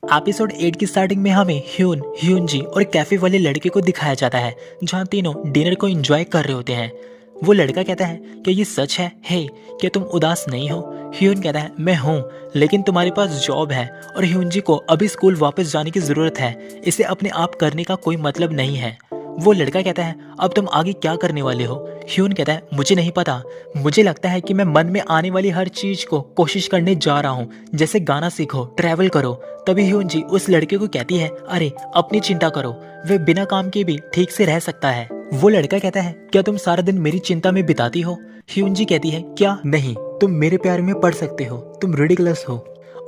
Episode 8 की starting में हमें ह्यून, ह्यूनजी और कैफे वाले लड़के को दिखाया जाता है जहां तीनों डिनर को एंजॉय कर रहे होते हैं। वो लड़का कहता है क्या ये सच है? हे, क्या तुम उदास नहीं हो? ह्यून कहता है मैं हूँ, लेकिन तुम्हारे पास जॉब है और ह्यूनजी को अभी स्कूल वापस जाने की जरूरत है। इसे अपने आप करने का कोई मतलब नहीं है। वो लड़का कहता है अब तुम आगे क्या करने वाले हो? ह्यून कहता है मुझे नहीं पता, मुझे लगता है कि मैं मन में आने वाली हर चीज को कोशिश करने जा रहा हूँ, जैसे गाना सीखो, ट्रैवल करो। तभी ह्यून जी उस लड़के को कहती है अरे अपनी चिंता करो, वे बिना काम के भी ठीक से रह सकता है। वो लड़का कहता है क्या तुम सारा दिन मेरी चिंता में बिताती हो? ह्यून जी कहती है क्या नहीं, तुम मेरे प्यार में पड़ सकते हो, तुम रिडिकुलस हो।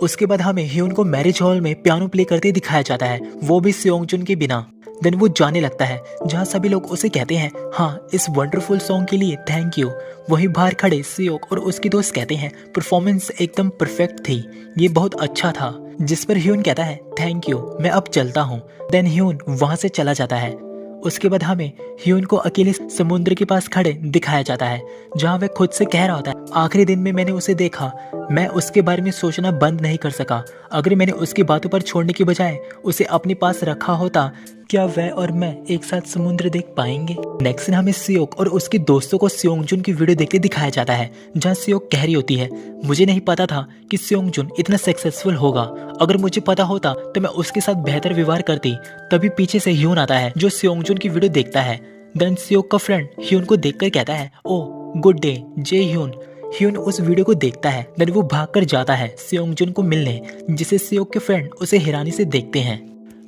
उसके बाद हमें ह्यून को मैरिज हॉल में पियानो प्ले करते दिखाया जाता है, वो भी सेयोंगजुन के बिना। देन वो जाने लगता है जहाँ सभी लोग उसे कहते हैं हाँ इस वंडरफुल सॉन्ग के लिए थैंक यू। वहीं बाहर खड़े सियोक और उसकी दोस्त कहते हैं परफॉर्मेंस एकदम परफेक्ट थी, ये बहुत अच्छा था। जिस पर ह्यून कहता है थैंक यू, मैं अब चलता हूँ। देन ह्यून वहां से चला जाता है। उसके बाद हमें ह्यून को अकेले समुद्र के पास खड़े दिखाया जाता है जहाँ वह खुद से कह रहा होता है आखिरी दिन में मैंने उसे देखा, मैं उसके बारे में सोचना बंद नहीं कर सका। अगर मैंने उसकी बातों पर छोड़ने की बजाय उसे अपने पास रखा होता, क्या वह और मैं एक साथ समुद्र देख पाएंगे? नेक्स्ट दिन हमें सियोक और उसके दोस्तों को सेयोंगजुन की वीडियो देखते दिखाया जाता है जहाँ सियोक कह रही होती है मुझे नहीं पता था कि सेयोंगजुन इतना सक्सेसफुल होगा, अगर मुझे पता होता तो मैं उसके साथ बेहतर व्यवहार करती। तभी पीछे से ह्यून आता है जो सेयोंगजुन की वीडियो देखता है। देन सियोक का फ्रेंड ह्यून को देखकर कहता है ओ गुड डे जय ह्यून। ह्यून उस वीडियो को देखता है। देन वो भागकर जाता है सेयोंगजुन को मिलने, जिसे सियोक के फ्रेंड उसे हैरानी से देखते हैं।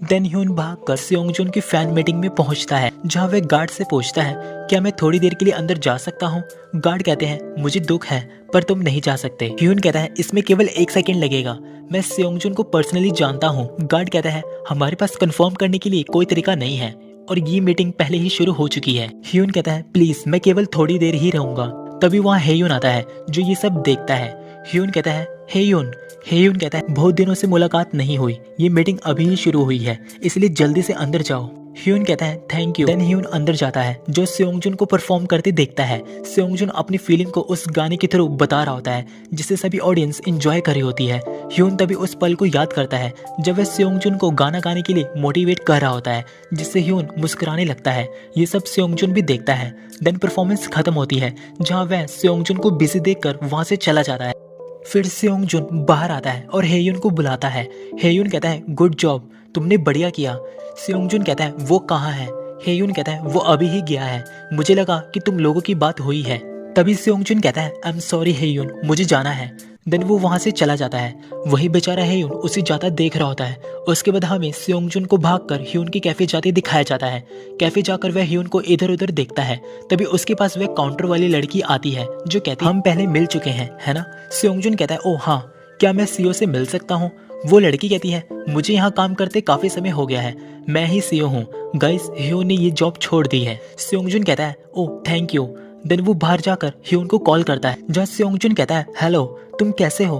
देन ह्यून भागकर सेयोंगजुन की फैन मीटिंग में पहुंचता है जहां वह गार्ड से पूछता है क्या मैं थोड़ी देर के लिए अंदर जा सकता हूं? गार्ड कहते हैं मुझे दुख है पर तुम नहीं जा सकते। ह्यून कहता है इसमें केवल 1 सेकंड लगेगा, मैं सेयोंगजुन को पर्सनली जानता हूँ। गार्ड कहता है हमारे पास कंफर्म करने के लिए कोई तरीका नहीं है और ये मीटिंग पहले ही शुरू हो चुकी है। ह्यून कहता है प्लीज मैं केवल थोड़ी देर ही रहूंगा। तभी वहाँ हेयुन आता है जो ये सब देखता है। ह्यून कहता है हेयुन। हेयुन कहता है बहुत दिनों से मुलाकात नहीं हुई, ये मीटिंग अभी ही शुरू हुई है, इसलिए जल्दी से अंदर जाओ। ह्यून कहता है थैंक यू। देन ह्यून अंदर जाता है जो सेयोंगजुन को परफॉर्म करते देखता है। सेयोंगजुन अपनी फीलिंग को उस गाने के थ्रू बता रहा होता है जिसे सभी ऑडियंस एंजॉय कर रही होती है। ह्यून तभी उस पल को याद करता है जब वह सेयोंगजुन को गाना गाने के लिए मोटिवेट कर रहा होता है, जिससे ह्यून मुस्कुराने लगता है। ये सब सेयोंगजुन भी देखता है। देन परफॉर्मेंस खत्म होती है जहाँ वह सेयोंगजुन को बिजी देखकर वहां से चला जाता है। फिर सेयोंगजुन बाहर आता है और हेयुन को बुलाता है। हेयुन कहता है गुड जॉब, तुमने बढ़िया किया। सेयोंगजुन कहता है वो कहाँ है? हेयुन कहता है वो अभी ही गया है, मुझे लगा कि तुम लोगों की बात हुई है। तभी सेयोंगजुन कहता है आई एम सॉरी हेयुन, मुझे जाना है। देन वो वहां से चला जाता है। वही बेचारा हेयुन उसे जाता देख रहा होता है। उसके बाद हमें सेयोंगजुन को भागकर ह्यून के कैफे जाते दिखाया जाता है। कैफे जाकर वह ह्यून को इधर उधर देखता है। तभी उसके पास वह काउंटर वाली लड़की आती है जो कहती है हम पहले मिल चुके हैं है ना? सेयोंगजुन कहता है ओ हाँ, क्या मैं सीओ से मिल सकता हूँ? वो लड़की कहती है मुझे यहाँ काम करते काफी समय हो गया है, मैं ही सीओ हूँ। गाइस ह्यून ने ये जॉब छोड़ दी है। सेयोंगजुन कहता है ओ थैंक यू। देन वो बाहर जाकर ह्यून को कॉल करता है जहाँ सेयोंगजुन कहता है हेलो तुम कैसे हो?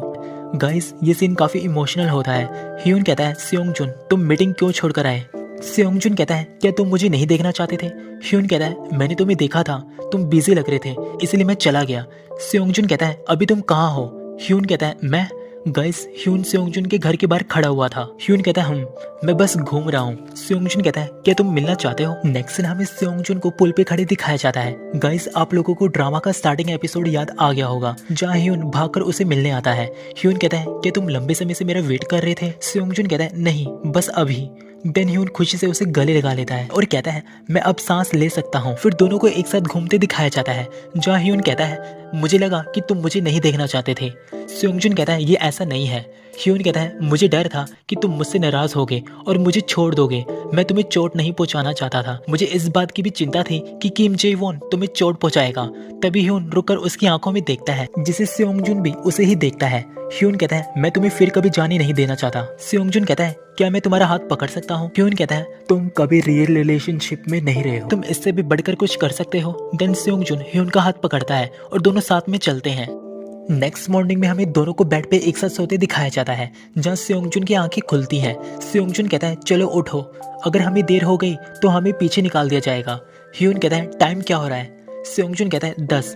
गाइस ये सीन काफी इमोशनल होता है। ह्यून कहता है सेयोंगजुन तुम मीटिंग क्यों छोड़कर आए? सेयोंगजुन कहता है क्या तुम मुझे नहीं देखना चाहते थे? ह्यून कहता है मैंने तुम्हें देखा था, तुम बिजी लग रहे थे इसलिए मैं चला गया। सेयोंगजुन कहता है अभी तुम कहाँ हो? ह्यून कहता है मैं। गाइस ह्यून सेयोंगजुन के घर के बाहर खड़ा हुआ था। ह्यून कहता है मैं बस घूम रहा हूँ। सेयोंगजुन कहता है क्या तुम मिलना चाहते हो? नेक्स्ट दिन हमें सेयोंगजुन को पुल पे खड़े दिखाया जाता है। गाइस आप लोगों को ड्रामा का स्टार्टिंग एपिसोड याद आ गया होगा जहाँ ह्यून भागकर उसे मिलने आता है। ह्यून कहता है क्या तुम लंबे समय से मेरा वेट कर रहे थे? सेयोंगजुन कहता है नहीं बस अभी। देन ह्यून खुशी से उसे गले लगा लेता है और कहता है मैं अब सांस ले सकता हूँ। फिर दोनों को एक साथ घूमते दिखाया जाता है जहाँ ह्यून कहता है मुझे लगा कि तुम मुझे नहीं देखना चाहते थे। सेयोंगजुन कहता है ये ऐसा नहीं है। ह्यून कहता है मुझे डर था कि तुम मुझसे नाराज होगे और मुझे छोड़ दोगे, मैं तुम्हें चोट नहीं पहुंचाना चाहता था, मुझे इस बात की भी चिंता थी कि किम जे वॉन तुम्हें चोट पहुंचाएगा। तभी ह्यून रुककर उसकी आंखों में देखता है जिसे सेयोंगजुन भी उसे ही देखता है। ह्यून कहता है मैं तुम्हें फिर कभी जाने नहीं देना चाहता। सेयोंगजुन कहता है क्या मैं तुम्हारा हाथ पकड़ सकता हूँ? ह्यून कहता है तुम कभी रियल रिलेशनशिप में नहीं रहे हो, तुम इससे भी बढ़कर कुछ कर सकते हो। देन सेयोंगजुन ह्यून का हाथ पकड़ता है और दोनों साथ में चलते हैं। नेक्स्ट मॉर्निंग में हमें दोनों को बेड पे एक साथ सोते दिखाया जाता है जहाँ सेयोंगजुन की आंखें खुलती हैं। सेयोंगजुन कहता है चलो उठो, अगर हमें देर हो गई तो हमें पीछे निकाल दिया जाएगा। ह्यून कहता है टाइम क्या हो रहा है? सेयोंगजुन कहता है 10।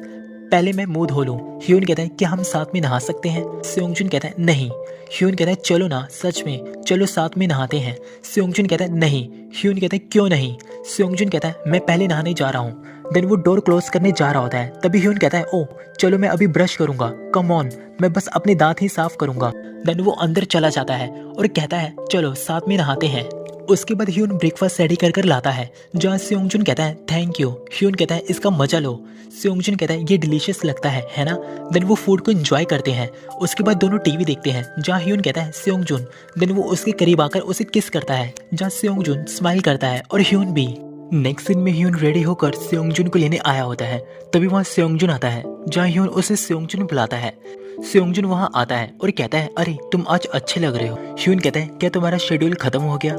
पहले मैं मुंह धो लूं। ह्यून कहता है क्या हम साथ में नहा सकते हैं? सेयोंगजुन कहता है नहीं। ह्यून कहता है चलो ना, सच में चलो साथ में नहाते हैं। सेयोंगजुन कहता है नहीं। ह्यून कहता है क्यों नहीं? सेयोंगजुन कहता है मैं पहले नहाने जा रहा हूँ। देन वो डोर क्लोज करने जा रहा होता है, तभी ह्यून कहता है ओ चलो मैं अभी ब्रश करूंगा, कम ऑन, मैं बस अपने दांत ही साफ करूंगा। देन वो अंदर चला जाता है और कहता है चलो साथ में नहाते हैं। उसके बाद ह्यून ब्रेकफास्ट रेडी कर लाता है, जहाँ सेयोंगजुन कहता है थैंक यू। ह्यून कहता है इसका मजा लो। सेयोंगजुन कहता है ये डिलीशियस लगता है ना? देन वो फूड को एंजॉय करते हैं। उसके बाद दोनों टीवी देखते हैं, जहाँ ह्यून कहता है सेयोंगजुन। देन वो उसके करीब आकर उसे किस करता है, जहाँ सेयोंगजुन स्माइल करता है और ह्यून भी। नेक्स्ट सीन में ह्यून रेडी होकर सेयोंगजुन को लेने आया होता है, तभी वहाँ सेयोंगजुन आता है, जहाँ ह्यून उसे सेयोंगजुन बुलाता है। सेयोंगजुन वहाँ आता है और कहता है अरे तुम आज अच्छे लग रहे हो। ह्यून कहता है क्या तुम्हारा शेड्यूल खत्म हो गया?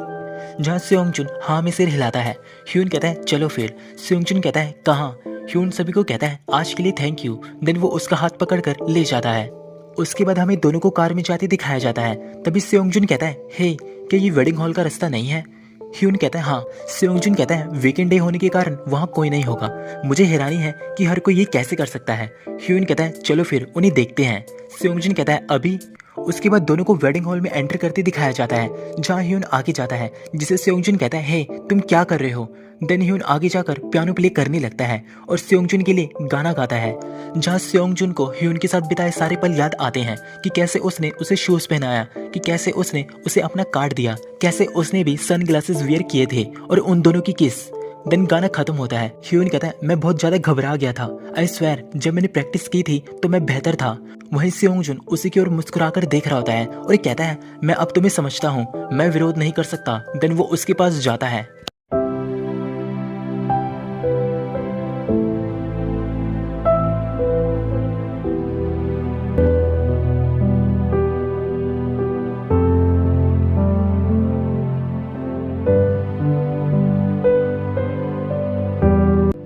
जहाँ सेयोंगजुन हाँ में सिर हिलाता है। ह्यून कहता है चलो फिर। सेयोंगजुन कहता है कहाँ? ह्यून सभी को कहता है आज के लिए थैंक यू। देन वो उसका हाथ पकड़कर ले जाता है। उसके बाद हमें दोनों को कार में जाते दिखाया जाता है, तभी सेयोंगजुन कहता है हे क्या ये वेडिंग हॉल का रास्ता नहीं है? ह्यून कहता है हाँ। सेयोंगजुन कहता है वीकेंड डे होने के कारण वहाँ कोई नहीं होगा, मुझे हैरानी है कि हर कोई ये कैसे कर सकता है। ह्यून कहता है चलो फिर उन्हें देखते हैं। सेयोंगजुन कहता है अभी। उसके बाद दोनों को वेडिंग हॉल में एंटर करते दिखाया जाता है, जहाँ ह्यून आगे जाता है, जिसे सेयोंगजुन कहता है हे तुम क्या कर रहे हो? देन ह्यून आगे जाकर पियानो प्ले करने लगता है और सेयोंगजुन के लिए गाना गाता है, जहाँ सेयोंगजुन को ह्यून के साथ बिताए सारे पल याद आते हैं कि कैसे उसने उसे शूज पहनाया, कि कैसे उसने उसे अपना कार्ड दिया, कैसे उसने भी सन ग्लासेस वियर किए थे और उन दोनों की किस। देन गाना खत्म होता है। ह्यून कहता है मैं बहुत ज्यादा घबरा गया था, आई स्वेयर जब मैंने प्रैक्टिस की थी तो मैं बेहतर था। वहीं सेयोंगजुन उसी की ओर मुस्कुराकर देख रहा होता है और कहता है मैं अब तुम्हें समझता हूँ, मैं विरोध नहीं कर सकता। देन वो उसके पास जाता है।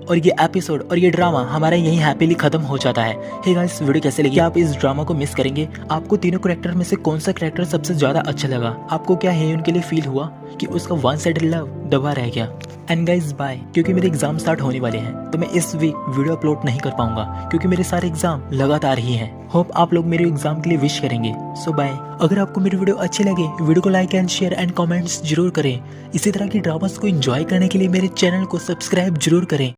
और ये एपिसोड और ये ड्रामा हमारा यहीं हैप्पीली खत्म हो जाता है। हे गाइस वीडियो कैसे लगी? आप इस ड्रामा को मिस करेंगे? आपको तीनों कैरेक्टर में से कौन सा कैरेक्टर सबसे ज्यादा अच्छा लगा? आपको क्या है उनके लिए फील हुआ कि उसका वन साइडेड लव दबा रह गया? एंड गाइस बाय, क्योंकि मेरे एग्जाम स्टार्ट होने वाले हैं तो मैं इस वीक वीडियो अपलोड नहीं कर पाऊंगा, क्योंकि मेरे सारे एग्जाम लगातार ही हैं। होप आप लोग मेरे एग्जाम के लिए विश करेंगे। सो बाय। अगर आपको मेरी वीडियो अच्छी लगे वीडियो को like and share and comments जरूर करें। इसी तरह की ड्रामास को एंजॉय करने के लिए मेरे चैनल को सब्सक्राइब जरूर करें।